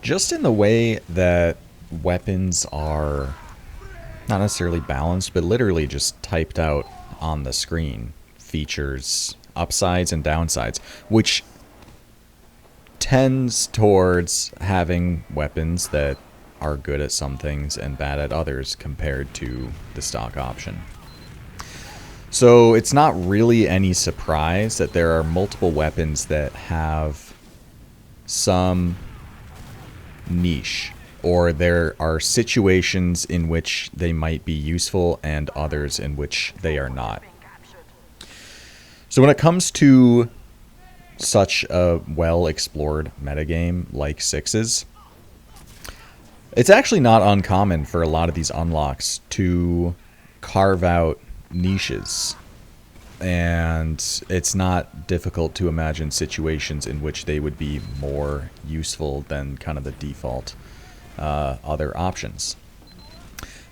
Just in the way that weapons are not necessarily balanced, but literally just typed out on the screen. Features, upsides and downsides, which tends towards having weapons that are good at some things and bad at others compared to the stock option. So it's not really any surprise that there are multiple weapons that have some niche, or there are situations in which they might be useful and others in which they are not. So when it comes to such a well-explored metagame like Sixes, it's actually not uncommon for a lot of these unlocks to carve out niches. And it's not difficult to imagine situations in which they would be more useful than kind of the default other options.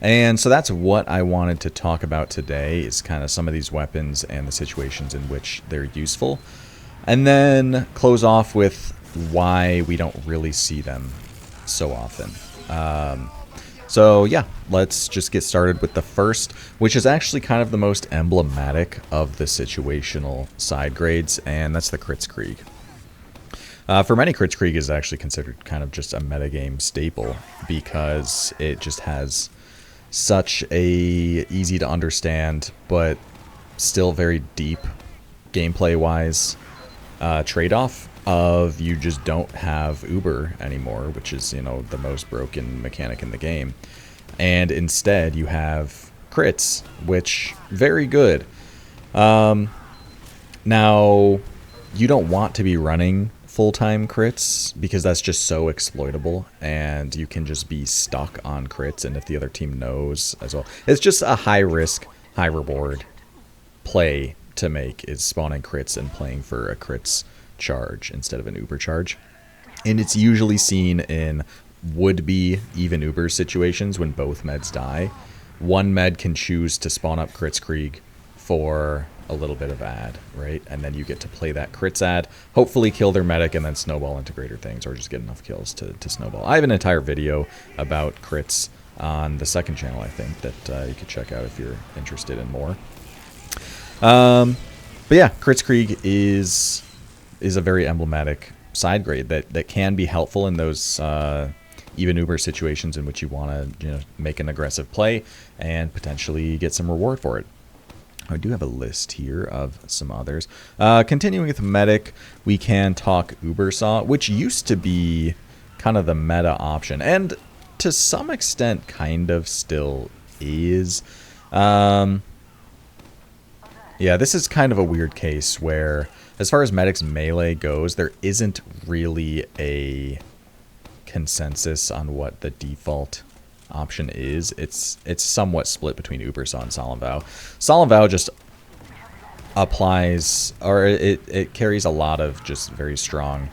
And so that's what I wanted to talk about today, is kind of some of these weapons and the situations in which they're useful. And then close off with why we don't really see them so often. So yeah, let's just get started with the first, which is actually kind of the most emblematic of the situational side grades, and that's the Kritzkrieg. For many, Kritzkrieg is actually considered kind of just a metagame staple because it just has such a easy to understand but still very deep gameplay-wise trade-off of you just don't have Uber anymore, which is, you know, the most broken mechanic in the game. And instead you have crits, which very good. Now, you don't want to be running full-time crits because that's just so exploitable, and you can just be stuck on crits, and if the other team knows as well. It's just a high-risk, high-reward play to make, is spawning crits and playing for a crits charge instead of an Uber charge. And it's usually seen in would-be even Uber situations when both meds die. One med can choose to spawn up Kritzkrieg for a little bit of ad, right? And then you get to play that crits ad, hopefully kill their medic, and then snowball into greater things, or just get enough kills to snowball. I have an entire video about crits on the second channel, I think, that you could check out if you're interested in more. But yeah, Kritzkrieg is a very emblematic side grade that can be helpful in those even Uber situations in which you want to, you know, make an aggressive play and potentially get some reward for it. I do have a list here of some others. Continuing with Medic, we can talk Uber Saw, which used to be kind of the meta option, and to some extent kind of still is. Yeah, this is kind of a weird case where, as far as Medic's melee goes, there isn't really a consensus on what the default option is. It's somewhat split between Uber Saw and Solemn Vow. Solemn Vow just applies, or it carries a lot of just very strong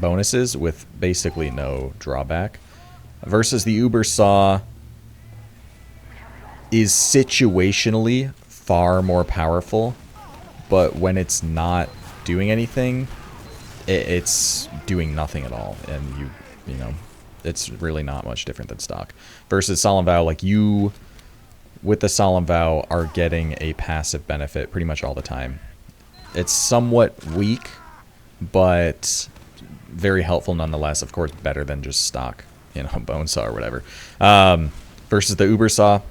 bonuses with basically no drawback, versus the Uber Saw is situationally far more powerful, but when it's not doing anything, it's doing nothing at all, and you know, it's really not much different than stock. Versus Solemn Vow, like, you with the Solemn Vow are getting a passive benefit pretty much all the time. It's somewhat weak, but very helpful nonetheless. Of course, better than just stock, you know, Bone Saw or whatever. Versus the Uber Saw,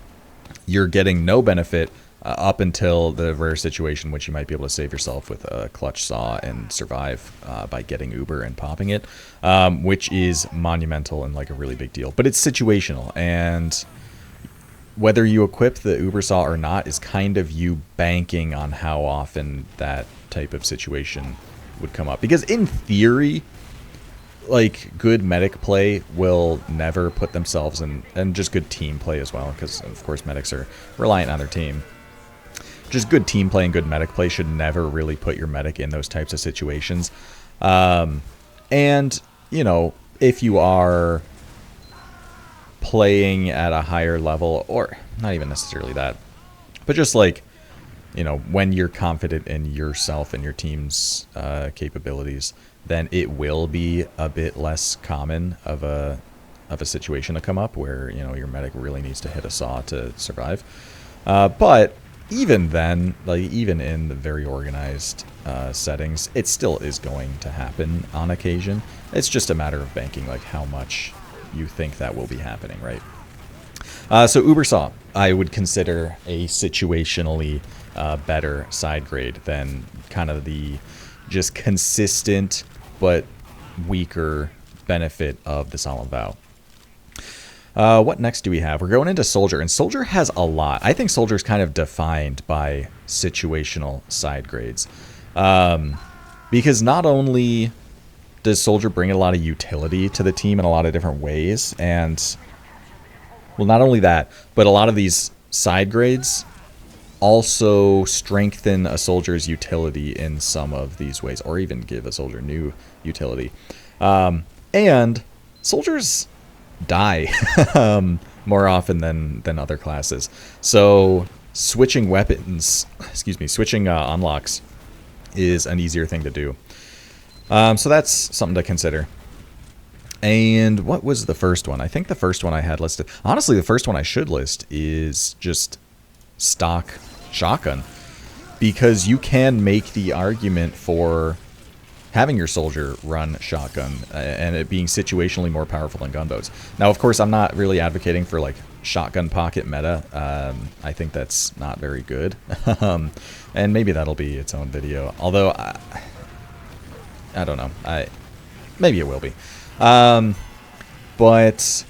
you're getting no benefit up until the rare situation which you might be able to save yourself with a clutch saw and survive by getting Uber and popping it, which is monumental and like a really big deal. But it's situational, and whether you equip the Uber Saw or not is kind of you banking on how often that type of situation would come up. Because in theory, like, good medic play will never put themselves in, and just good team play as well, because of course medics are reliant on their team. Just good team play and good medic play should never really put your medic in those types of situations. And, you know, if you are playing at a higher level, or not even necessarily that, but just like, you know, when you're confident in yourself and your team's capabilities, then it will be a bit less common of a situation to come up where, you know, your medic really needs to hit a saw to survive. But even then, like even in the very organized settings, it still is going to happen on occasion. It's just a matter of banking like how much you think that will be happening, right? So Uber Saw, I would consider a situationally better side grade than kind of the just consistent but weaker benefit of the Solemn Vow. What next do we have? We're going into Soldier, and Soldier has a lot. I think Soldier is kind of defined by situational side grades. Because not only does Soldier bring a lot of utility to the team in a lot of different ways, and, well, not only that, but a lot of these side grades also strengthen a soldier's utility in some of these ways, or even give a soldier new utility. And soldiers die more often than other classes. So switching weapons, switching unlocks is an easier thing to do. So that's something to consider. And what was the first one? I think the first one I had listed, honestly, the first one I should list is just stock shotgun, because you can make the argument for having your soldier run shotgun and it being situationally more powerful than gunboats. Now, of course, I'm not really advocating for like shotgun pocket meta. I think that's not very good. And maybe that'll be its own video. Although, I don't know. Maybe it will be. But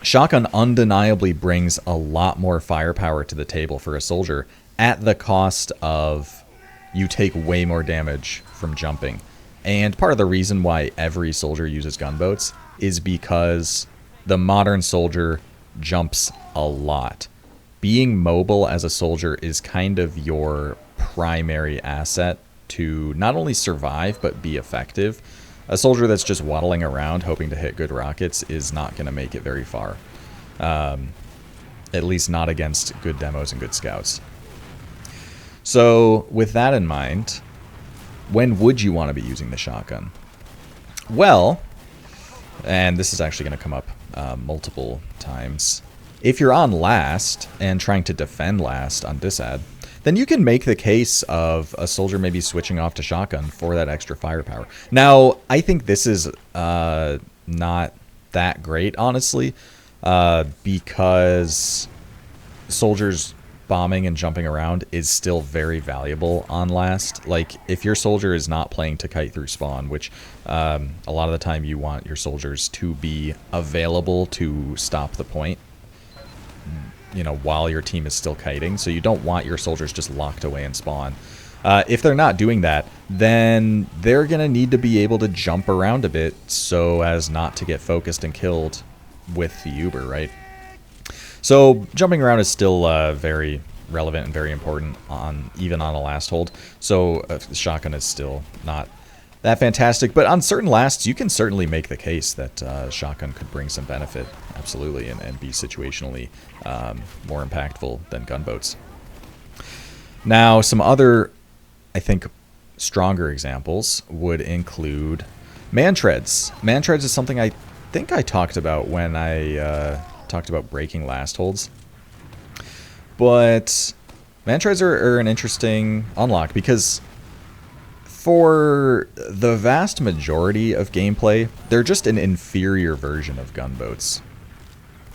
shotgun undeniably brings a lot more firepower to the table for a soldier at the cost of you take way more damage from jumping. And part of the reason why every soldier uses gunboats is because the modern soldier jumps a lot. Being mobile as a soldier is kind of your primary asset to not only survive, but be effective. A soldier that's just waddling around hoping to hit good rockets is not going to make it very far. At least not against good demos and good scouts. So with that in mind, when would you want to be using the shotgun? Well, and this is actually going to come up multiple times. If you're on last and trying to defend last on disad, then you can make the case of a soldier maybe switching off to shotgun for that extra firepower. Now, I think this is not that great, honestly, because soldiers bombing and jumping around is still very valuable on last. Like, if your soldier is not playing to kite through spawn, which a lot of the time you want your soldiers to be available to stop the point, you know, while your team is still kiting. So you don't want your soldiers just locked away in spawn. If they're not doing that, then they're going to need to be able to jump around a bit so as not to get focused and killed with the Uber, right? So jumping around is still very relevant and very important even on a last hold. So shotgun is still not that fantastic, but on certain lasts, you can certainly make the case that shotgun could bring some benefit, absolutely, and be situationally more impactful than gunboats. Now, some other, I think, stronger examples would include Mantreads. Mantreads is something I think I talked about when I talked about breaking last holds. But Mantreads are an interesting unlock because for the vast majority of gameplay, they're just an inferior version of gunboats.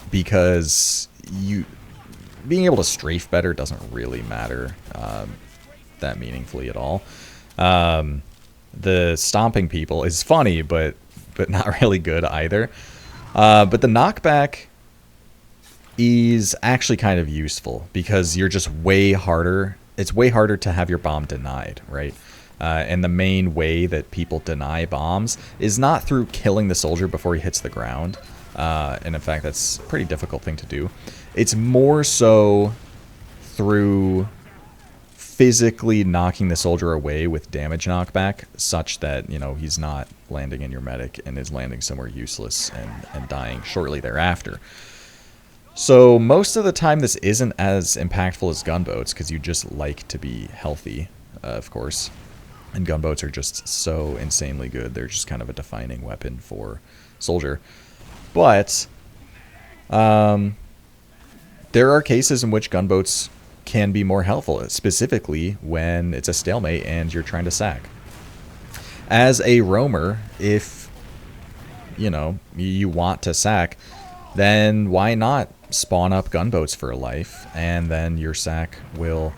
Because being able to strafe better doesn't really matter that meaningfully at all. The stomping people is funny, but not really good either. But the knockback is actually kind of useful because you're just way harder. It's way harder to have your bomb denied, right? And the main way that people deny bombs is not through killing the soldier before he hits the ground. And in fact, that's a pretty difficult thing to do. It's more so through physically knocking the soldier away with damage knockback such that, you know, he's not landing in your medic and is landing somewhere useless and dying shortly thereafter. So most of the time this isn't as impactful as gunboats because you just like to be healthy, of course. And gunboats are just so insanely good. They're just kind of a defining weapon for soldier. But there are cases in which gunboats can be more helpful, specifically when it's a stalemate and you're trying to sack. As a roamer, if you want to sack, then why not spawn up gunboats for a life, and then your sack will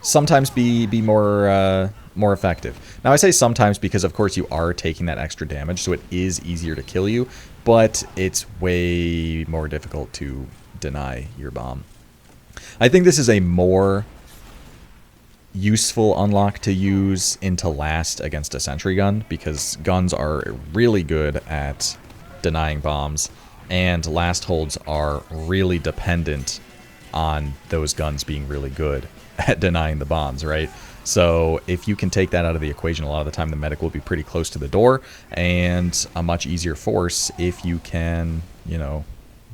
sometimes be more effective. Now I say sometimes because of course you are taking that extra damage, so it is easier to kill you, but it's way more difficult to deny your bomb. I think this is a more useful unlock to use into last against a sentry gun, because guns are really good at denying bombs, and last holds are really dependent on those guns being really good at denying the bombs, right? So if you can take that out of the equation, a lot of the time the medic will be pretty close to the door, and a much easier force if you can,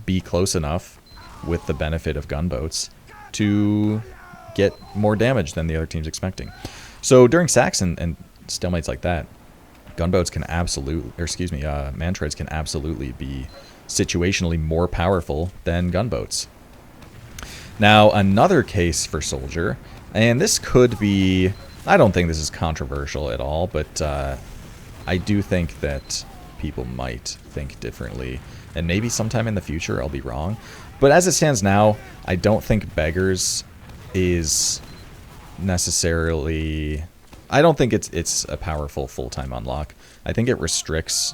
be close enough with the benefit of gunboats to get more damage than the other team's expecting. So during sacks and stalemates like that, gunboats can Mantreads can absolutely be situationally more powerful than gunboats. Now, another case for soldier, and this could be, I don't think this is controversial at all, but I do think that people might think differently, and maybe sometime in the future I'll be wrong. But as it stands now, I don't think Beggars is necessarily... I don't think it's a powerful full-time unlock. I think it restricts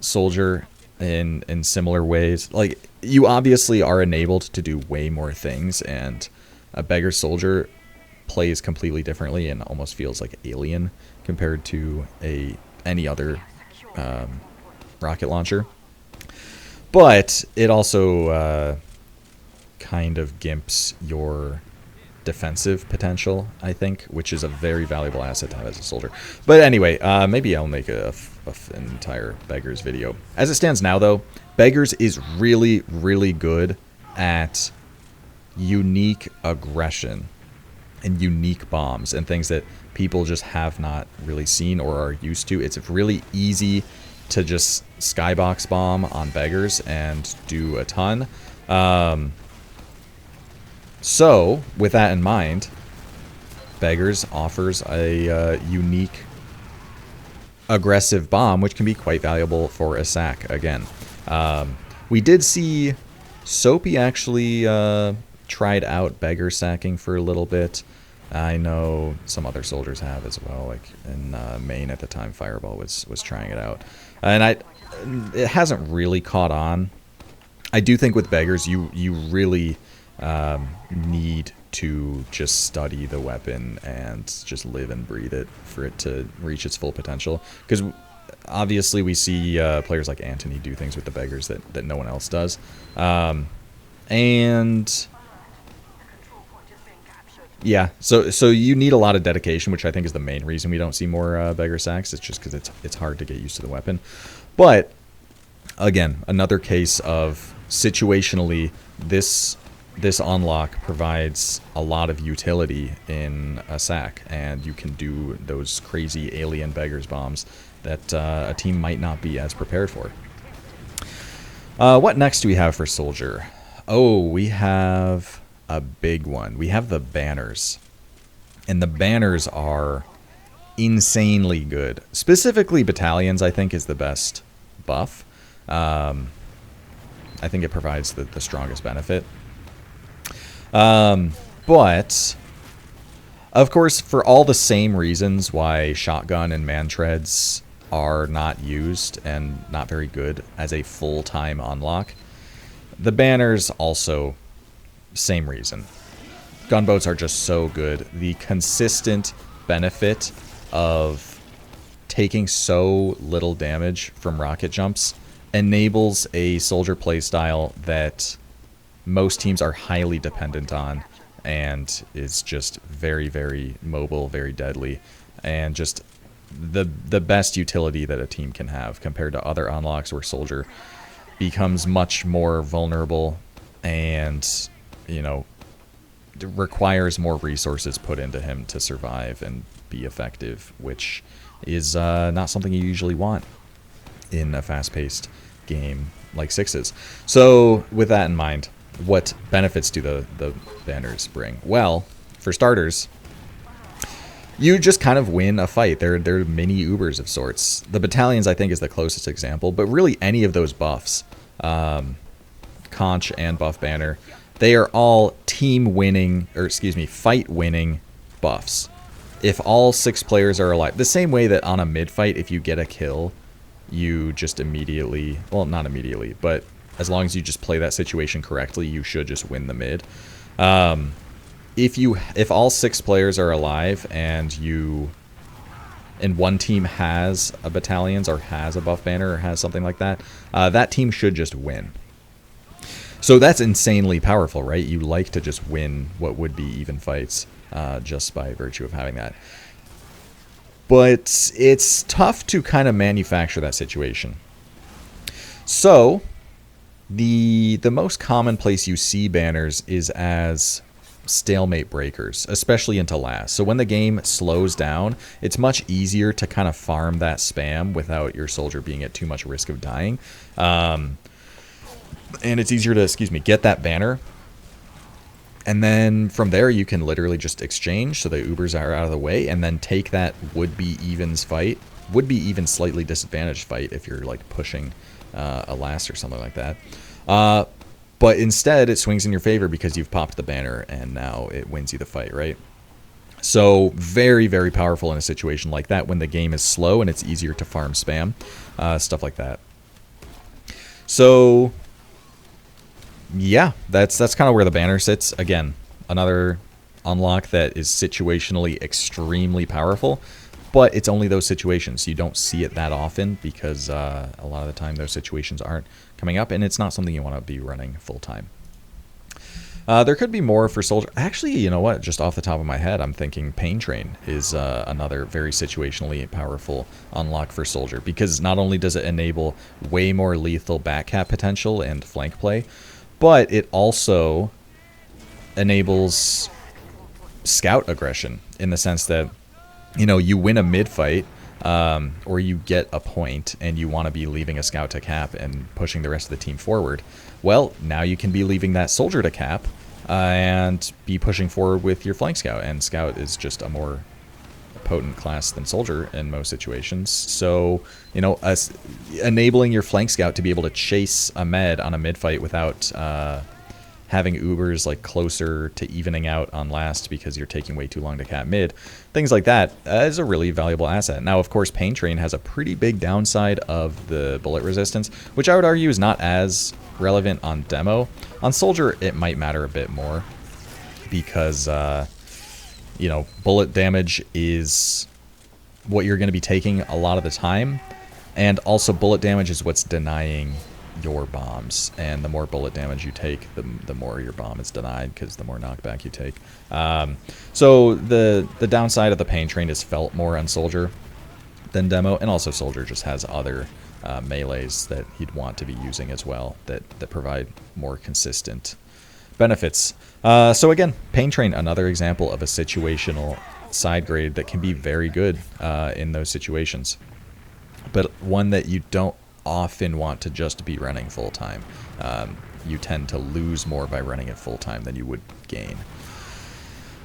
soldier in similar ways. Like, you obviously are enabled to do way more things, and a beggar soldier plays completely differently and almost feels like alien compared to any other rocket launcher. But it also kind of gimps your defensive potential, I think, which is a very valuable asset to have as a soldier. But anyway, maybe I'll make an entire Beggars video. As it stands now, though, Beggars is really, really good at unique aggression and unique bombs and things that people just have not really seen or are used to. It's really easy to just skybox bomb on Beggars and do a ton. So, with that in mind, Beggars offers a unique aggressive bomb, which can be quite valuable for a sack, again. We did see Soapy actually tried out Beggar sacking for a little bit. I know some other soldiers have as well, like in Maine at the time, Fireball was trying it out. And it hasn't really caught on. I do think with Beggars, you really... need to just study the weapon and just live and breathe it for it to reach its full potential. Because obviously we see players like Anthony do things with the Beggars that no one else does. And yeah, so you need a lot of dedication, which I think is the main reason we don't see more Beggar sacks. It's just because it's hard to get used to the weapon. But again, another case of situationally this unlock provides a lot of utility in a sack, and you can do those crazy alien Beggars bombs that a team might not be as prepared for. What next do we have for soldier? Oh, we have a big one. We have the banners. And the banners are insanely good. Specifically, battalions, I think, is the best buff. I think it provides the strongest benefit. But, of course, for all the same reasons why shotgun and Mantreads are not used and not very good as a full-time unlock, the banners also, same reason. Gunboats are just so good. The consistent benefit of taking so little damage from rocket jumps enables a soldier playstyle that most teams are highly dependent on, and is just very, very mobile, very deadly, and just the best utility that a team can have compared to other unlocks where soldier becomes much more vulnerable and, you know, requires more resources put into him to survive and be effective, which is not something you usually want in a fast-paced game like Sixes. So with that in mind, what benefits do the banners bring? Well, for starters, you just kind of win a fight. They're mini Ubers of sorts. The battalions, I think, is the closest example, but really any of those buffs, Conch and Buff Banner, they are all fight-winning buffs. If all 6 players are alive, the same way that on a mid-fight, if you get a kill, you just immediately, well, not immediately, but as long as you just play that situation correctly, you should just win the mid. If all 6 players are alive and one team has a battalions or has a buff banner or has something like that, that team should just win. So that's insanely powerful, right? You like to just win what would be even fights just by virtue of having that. But it's tough to kind of manufacture that situation. So the most common place you see banners is as stalemate breakers, especially into last. So when the game slows down, it's much easier to kind of farm that spam without your soldier being at too much risk of dying. And it's easier to, get that banner. And then from there, you can literally just exchange so the Ubers are out of the way and then take that would-be evens fight, would-be even slightly disadvantaged fight if you're like pushing a last or something like that. But instead, it swings in your favor because you've popped the banner and now it wins you the fight, right? So very, very powerful in a situation like that when the game is slow and it's easier to farm spam, stuff like that. So yeah, that's kind of where the banner sits. Again, another unlock that is situationally extremely powerful, but it's only those situations. You don't see it that often because a lot of the time those situations aren't coming up, and it's not something you want to be running full time. There could be more for Soldier. Actually, you know what? Just off the top of my head, I'm thinking Pain Train is another very situationally powerful unlock for Soldier, because not only does it enable way more lethal back cap potential and flank play, but it also enables scout aggression in the sense that, you win a mid-fight or you get a point and you want to be leaving a scout to cap and pushing the rest of the team forward. Well, now you can be leaving that soldier to cap and be pushing forward with your flank scout. And scout is just a more potent class than soldier in most situations. So, enabling your flank scout to be able to chase a med on a mid fight without having Ubers like closer to evening out on last because you're taking way too long to cap mid, things like that is a really valuable asset. Now, of course, Pain Train has a pretty big downside of the bullet resistance, which I would argue is not as relevant on demo. On soldier, it might matter a bit more because bullet damage is what you're going to be taking a lot of the time, and also bullet damage is what's denying your bombs, and the more bullet damage you take, the more your bomb is denied because the more knockback you take. So the downside of the Pain Train is felt more on soldier than demo, and also soldier just has other melees that he'd want to be using as well that provide more consistent benefits. So again, Pain Train, another example of a situational side grade that can be very good in those situations, but one that you don't often want to just be running full time. You tend to lose more by running it full time than you would gain.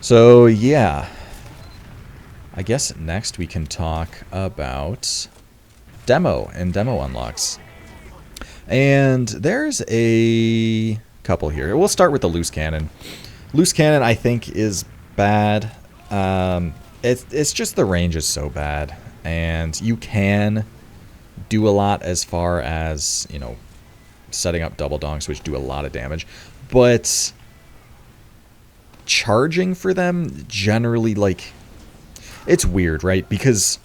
So yeah, I guess next we can talk about demo and demo unlocks. And there's a couple here. We'll start with the loose cannon. Loose cannon, I think, is bad. It's just the range is so bad, and you can do a lot as far as, setting up double donks, which do a lot of damage, but charging for them generally, it's weird, right? Because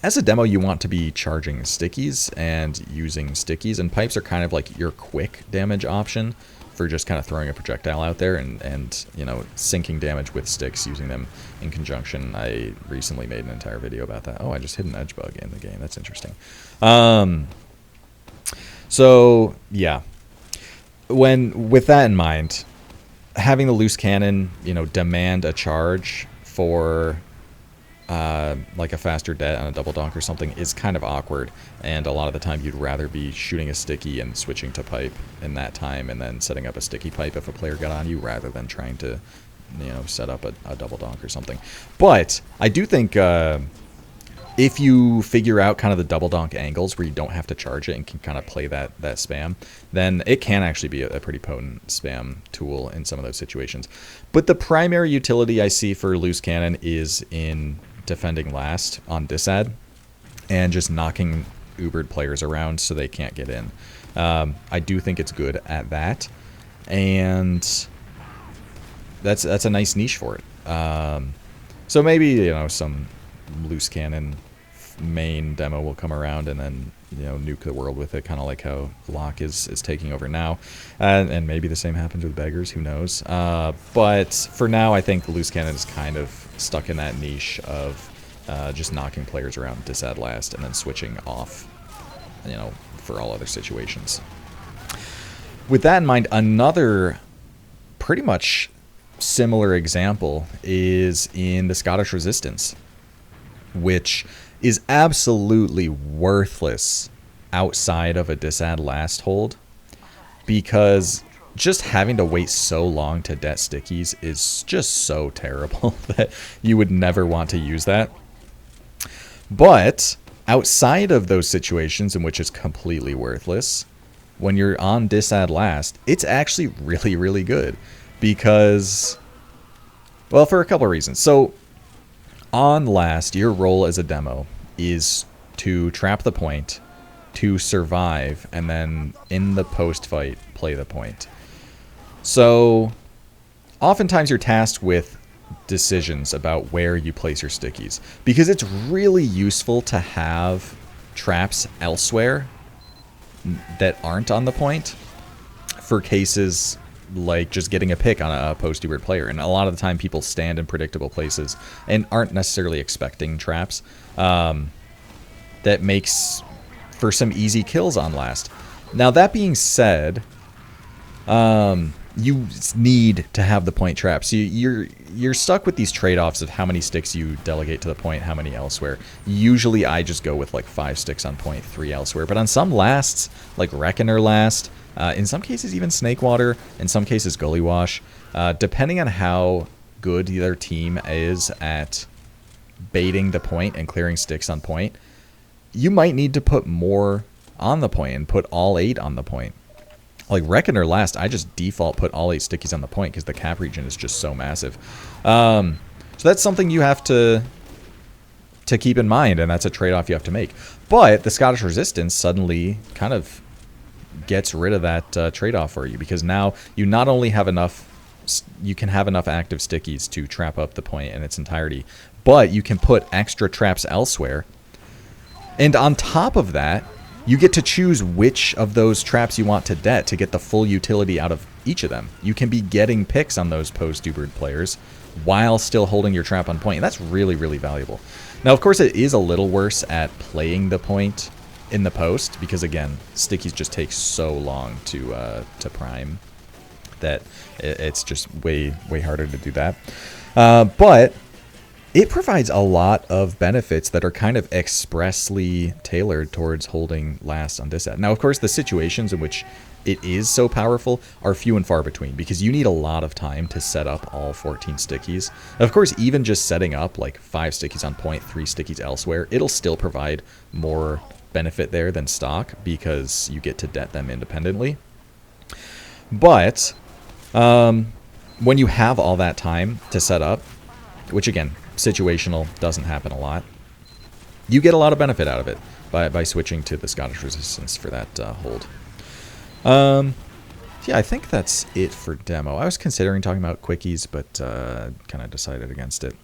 as a demo, you want to be charging stickies and using stickies, and pipes are kind of like your quick damage option for just kind of throwing a projectile out there and sinking damage with sticks, using them in conjunction. I recently made an entire video about that. Oh, I just hit an edge bug in the game. That's interesting. So yeah, with that in mind, having the loose cannon, demand a charge for like a faster debt on a double donk or something is kind of awkward, and a lot of the time you'd rather be shooting a sticky and switching to pipe in that time and then setting up a sticky pipe if a player got on you, rather than trying to set up a double donk or something. But I do think if you figure out kind of the double donk angles where you don't have to charge it and can kind of play that spam, then it can actually be a pretty potent spam tool in some of those situations. But the primary utility I see for loose cannon is in defending last on disad and just knocking Ubered players around so they can't get in. I do think it's good at that, and that's a nice niche for it. So maybe some loose cannon main demo will come around and then nuke the world with it, kind of like how Locke is taking over now, and maybe the same happens with Beggars, who knows. But for now, I think the loose cannon is kind of stuck in that niche of just knocking players around disad last and then switching off for all other situations. With that in mind, another pretty much similar example is in the Scottish Resistance, which is absolutely worthless outside of a disad last hold, because just having to wait so long to det stickies is just so terrible that you would never want to use that. But outside of those situations in which it's completely worthless, when you're on disad last, it's actually really, really good, because, well, for a couple of reasons. So on last, your role as a demo is to trap the point, to survive, and then in the post fight, play the point. So oftentimes you're tasked with decisions about where you place your stickies, because it's really useful to have traps elsewhere that aren't on the point for cases like just getting a pick on a post-Ubered player. And a lot of the time people stand in predictable places and aren't necessarily expecting traps. That makes for some easy kills on last. Now, that being said, you need to have the point traps. You're stuck with these trade-offs of how many sticks you delegate to the point, how many elsewhere. Usually I just go with like 5 sticks on point, 3 elsewhere. But on some lasts, like Reckoner last, in some cases even Snakewater, in some cases Gully Wash, depending on how good their team is at baiting the point and clearing sticks on point, you might need to put more on the point and put all 8 on the point. Like Reckoner last, I just default put all 8 stickies on the point because the cap region is just so massive. So that's something you have to keep in mind, and that's a trade-off you have to make. But the Scottish Resistance suddenly kind of gets rid of that trade-off for you, because now you not only have enough, you can have enough active stickies to trap up the point in its entirety, but you can put extra traps elsewhere. And on top of that, you get to choose which of those traps you want to det to get the full utility out of each of them. You can be getting picks on those post-Ubered players while still holding your trap on point, and that's really, really valuable. Now, of course, it is a little worse at playing the point in the post, because, again, stickies just take so long to prime that it's just way, way harder to do that. But it provides a lot of benefits that are kind of expressly tailored towards holding last on disad. Now, of course, the situations in which it is so powerful are few and far between, because you need a lot of time to set up all 14 stickies. Of course, even just setting up like 5 stickies on point, 3 stickies elsewhere, it'll still provide more benefit there than stock, because you get to det them independently. But when you have all that time to set up, which again, situational, doesn't happen a lot, you get a lot of benefit out of it by switching to the Scottish Resistance for that hold. Yeah, I think that's it for demo. I was considering talking about quickies, but kind of decided against it.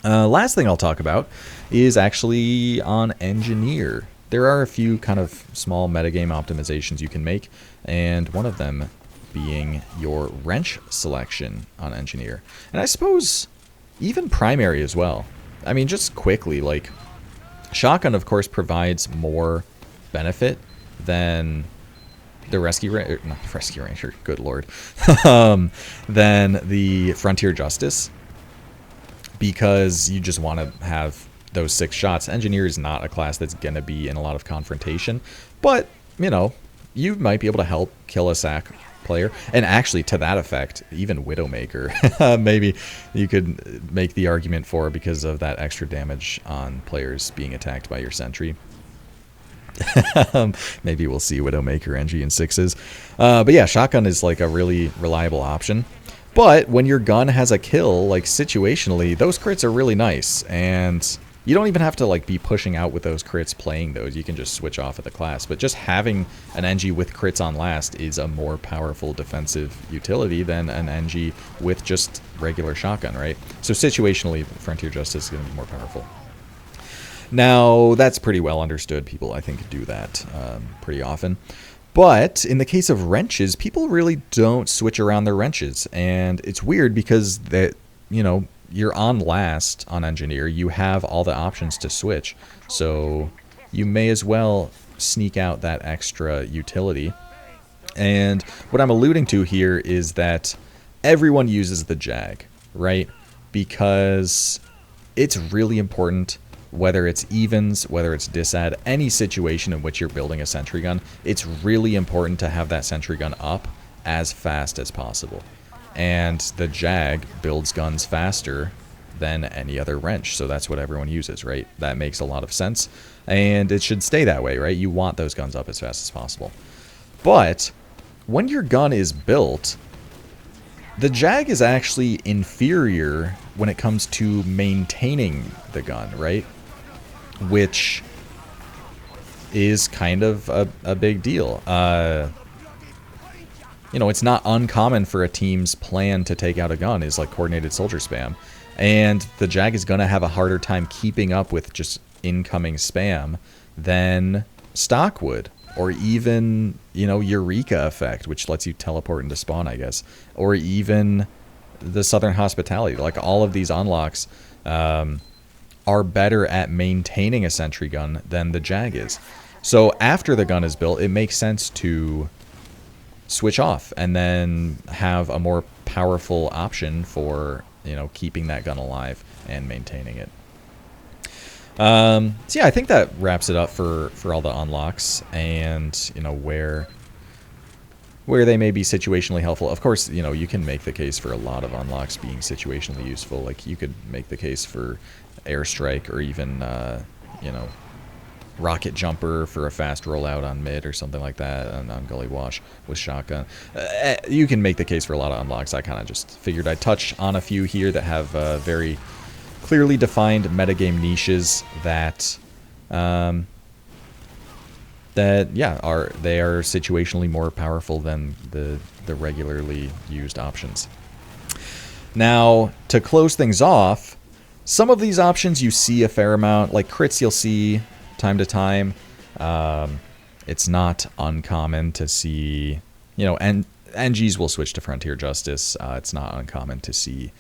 Last thing I'll talk about is actually on Engineer. There are a few kind of small metagame optimizations you can make, and one of them being your wrench selection on Engineer. And I suppose even primary as well. I mean, just quickly, like, shotgun, of course, provides more benefit than, the not Rescue Ranger, good lord, than the Frontier Justice, because you just want to have those 6 shots. Engineer is not a class that's going to be in a lot of confrontation, but, you know, you might be able to help kill a sack player. And actually, to that effect, even Widowmaker, maybe you could make the argument for, because of that extra damage on players being attacked by your sentry. Maybe we'll see Widowmaker NG in 6s. But yeah, shotgun is like a really reliable option. But when your gun has a kill, like situationally, those crits are really nice. And you don't even have to like be pushing out with those crits playing those. You can just switch off of the class. But just having an NG with crits on last is a more powerful defensive utility than an NG with just regular shotgun, right? So situationally, Frontier Justice is going to be more powerful. Now, that's pretty well understood. People, I think, do that pretty often. But in the case of wrenches, people really don't switch around their wrenches. And it's weird because that, you know, you're on last on Engineer. You have all the options to switch. So you may as well sneak out that extra utility. And what I'm alluding to here is that everyone uses the Jag, right? Because it's really important, whether it's evens, whether it's disad, any situation in which you're building a sentry gun, it's really important to have that sentry gun up as fast as possible. And the Jag builds guns faster than any other wrench, so that's what everyone uses, right? That makes a lot of sense, and it should stay that way, right? You want those guns up as fast as possible. But when your gun is built, the Jag is actually inferior when it comes to maintaining the gun, right? Which is kind of a big deal. You know, it's not uncommon for a team's plan to take out a gun is like coordinated soldier spam. And the Jag is going to have a harder time keeping up with just incoming spam than stock would. Or even, you know, Eureka effect, which lets you teleport into spawn, I guess. Or even the Southern Hospitality. Like, all of these unlocks are better at maintaining a sentry gun than the Jag is. So after the gun is built, it makes sense to switch off and then have a more powerful option for, you know, keeping that gun alive and maintaining it. So yeah, I think that wraps it up for all the unlocks and, you know, where they may be situationally helpful. Of course, you know, you can make the case for a lot of unlocks being situationally useful. Like, you could make the case for airstrike or even, you know, rocket jumper for a fast rollout on mid or something like that, and on gully wash with shotgun. You can make the case for a lot of unlocks. I kind of just figured I'd touch on a few here that have very clearly defined metagame niches that yeah, are situationally more powerful than the regularly used options. Now, to close things off, some of these options you see a fair amount, like crits you'll see time to time. It's not uncommon to see, you know, and NGs will switch to Frontier Justice. It's not uncommon to see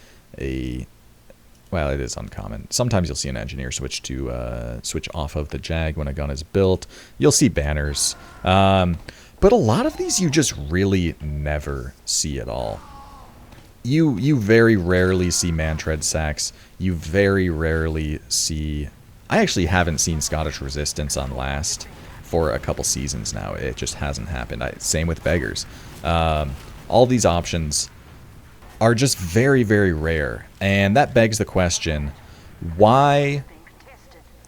well, it is uncommon. Sometimes you'll see an engineer switch off of the Jag when a gun is built. You'll see banners. But a lot of these you just really never see at all. You very rarely see Mantreads sacks. You very rarely see... I actually haven't seen Scottish Resistance on last for a couple seasons now. It just hasn't happened. Same with Beggars. All these options are just very, very rare. And that begs the question, why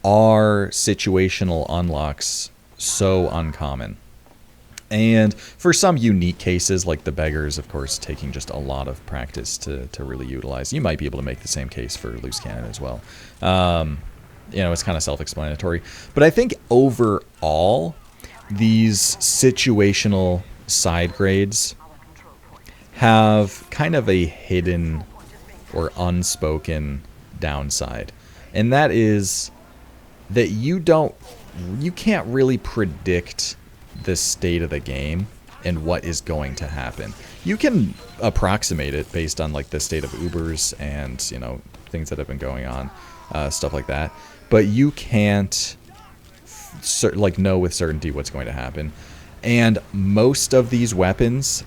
are situational unlocks so uncommon? And for some unique cases, like the Beggars, of course, taking just a lot of practice to really utilize, you might be able to make the same case for Loose Cannon as well. You know, it's kind of self-explanatory. But I think overall, these situational side grades have kind of a hidden or unspoken downside. And that is that you can't really predict the state of the game and what is going to happen. You can approximate it based on like the state of Ubers and, you know, things that have been going on, stuff like that. But you can't like know with certainty what's going to happen. And most of these weapons,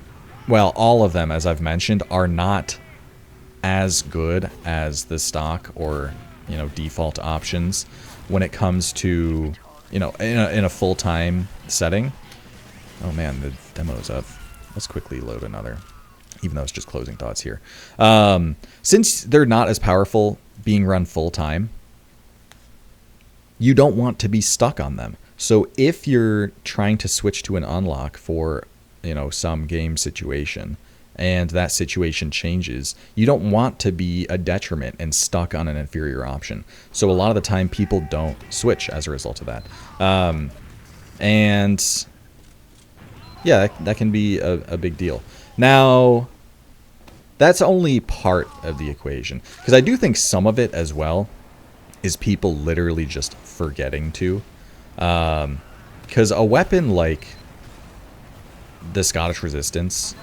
well, all of them, as I've mentioned, are not as good as the stock or, default options when it comes to, in a full-time setting. Oh man, the demo's up. Let's quickly load another, even though it's just closing thoughts here. Since they're not as powerful being run full-time, you don't want to be stuck on them. So if you're trying to switch to an unlock for, some game situation, and that situation changes, you don't want to be a detriment and stuck on an inferior option. So a lot of the time people don't switch as a result of that. And yeah, that can be a big deal. Now, that's only part of the equation, because I do think some of it as well is people literally just forgetting to. Because a weapon like the Scottish Resistance,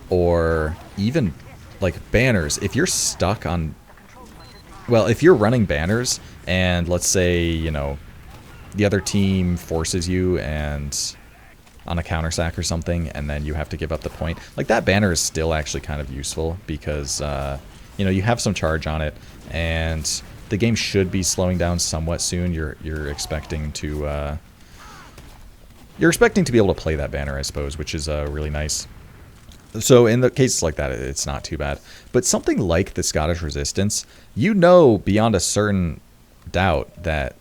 or even like banners, if you're stuck on, well, if you're running banners and let's say, the other team forces you and on a counter sack or something, and then you have to give up the point, like that banner is still actually kind of useful because, you have some charge on it, and the game should be slowing down somewhat soon. You're expecting to be able to play that banner, I suppose, which is really nice. So in the cases like that, it's not too bad. But something like the Scottish Resistance, beyond a certain doubt that,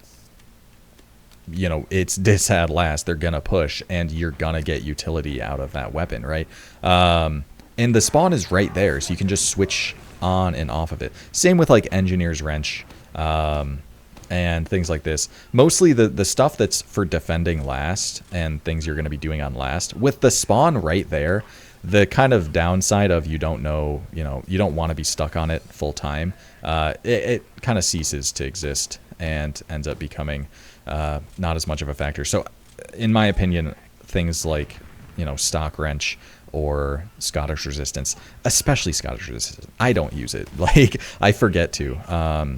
it's this at last, they're going to push, and you're going to get utility out of that weapon, right? And the spawn is right there, so you can just switch on and off of it. Same with like Engineer's Wrench and things like this. Mostly the stuff that's for defending last and things you're going to be doing on last. With the spawn right there, the kind of downside of you don't want to be stuck on it full time, it kind of ceases to exist and ends up becoming not as much of a factor. So in my opinion, things like, stock wrench or Scottish Resistance, especially Scottish Resistance, I don't use it. Like, I forget to.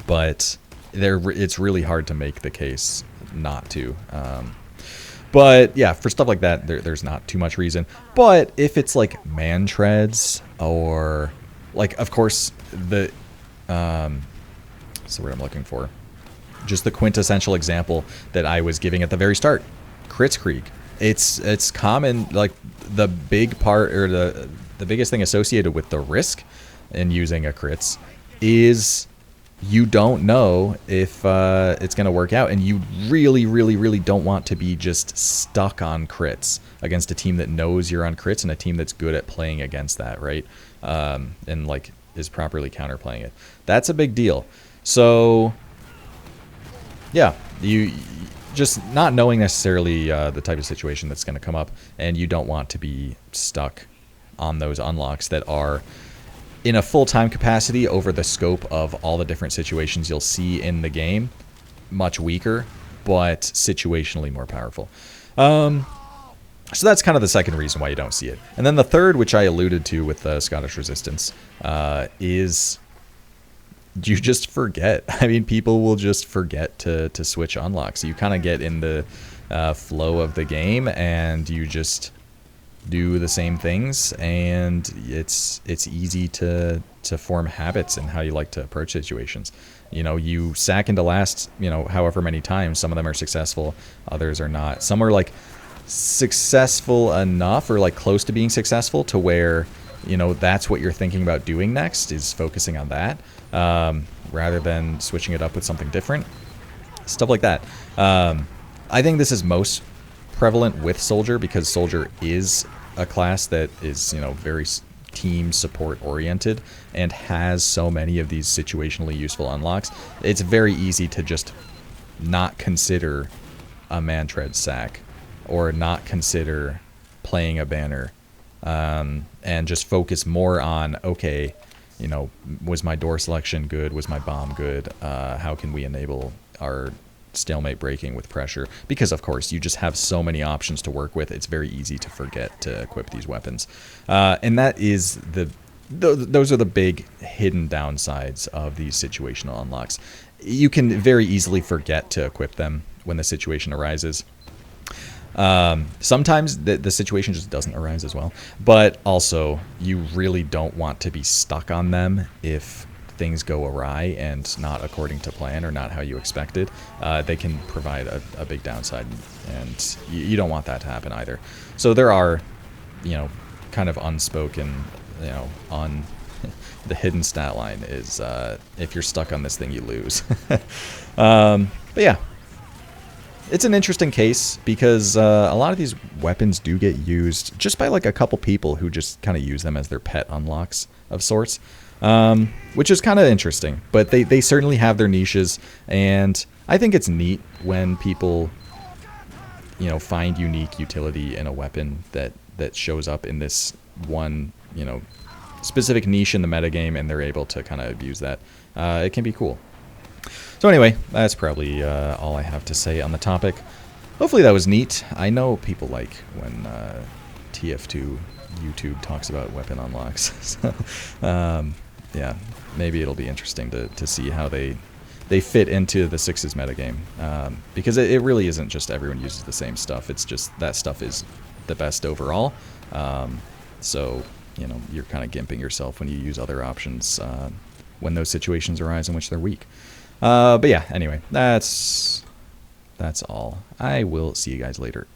But it's really hard to make the case not to. But yeah, for stuff like that, there's not too much reason. But if it's like Mantreads or like, of course, what's the word I'm looking for? Just the quintessential example that I was giving at the very start, Kritzkrieg. It's common, like the big part or the biggest thing associated with the risk in using a crits is you don't know if it's going to work out, and you really, really, really don't want to be just stuck on crits against a team that knows you're on crits and a team that's good at playing against that, right? And like is properly counterplaying it. That's a big deal. So yeah, you just not knowing necessarily the type of situation that's going to come up, and you don't want to be stuck on those unlocks that are in a full-time capacity over the scope of all the different situations you'll see in the game. Much weaker, but situationally more powerful. So that's kind of the second reason why you don't see it. And then the third, which I alluded to with the Scottish Resistance, is you just forget. I mean, people will just forget to switch unlocks. You kind of get in the flow of the game, and you just do the same things, and it's easy to form habits in how you like to approach situations. You sack into last, however many times. Some of them are successful, others are not. Some are like successful enough or like close to being successful to where that's what you're thinking about doing next, is focusing on that rather than switching it up with something different, stuff like that. I think this is most prevalent with Soldier, because Soldier is a class that is, very team support oriented and has so many of these situationally useful unlocks. It's very easy to just not consider a Mantreads sack or not consider playing a banner, and just focus more on, okay, was my door selection good? Was my bomb good? How can we enable our stalemate breaking with pressure? Because of course you just have so many options to work with, it's very easy to forget to equip these weapons, and that is those are the big hidden downsides of these situational unlocks. You can very easily forget to equip them when the situation arises. Sometimes the situation just doesn't arise as well. But also, you really don't want to be stuck on them if things go awry and not according to plan or not how you expected. They can provide a big downside, and you don't want that to happen either. So there are, kind of unspoken, on the hidden stat line is if you're stuck on this thing, you lose. But yeah, it's an interesting case because a lot of these weapons do get used just by like a couple people who just kind of use them as their pet unlocks of sorts, which is kind of interesting. But they certainly have their niches, and I think it's neat when people, find unique utility in a weapon that shows up in this one, specific niche in the metagame, and they're able to kind of abuse that. It can be cool. So anyway, that's probably all I have to say on the topic. Hopefully that was neat. I know people like when TF2 YouTube talks about weapon unlocks. So, yeah, maybe it'll be interesting to see how they fit into the Sixes metagame. Because it really isn't just everyone uses the same stuff. It's just that stuff is the best overall. So, you're kind of gimping yourself when you use other options when those situations arise in which they're weak. But yeah, anyway, that's all. I will see you guys later.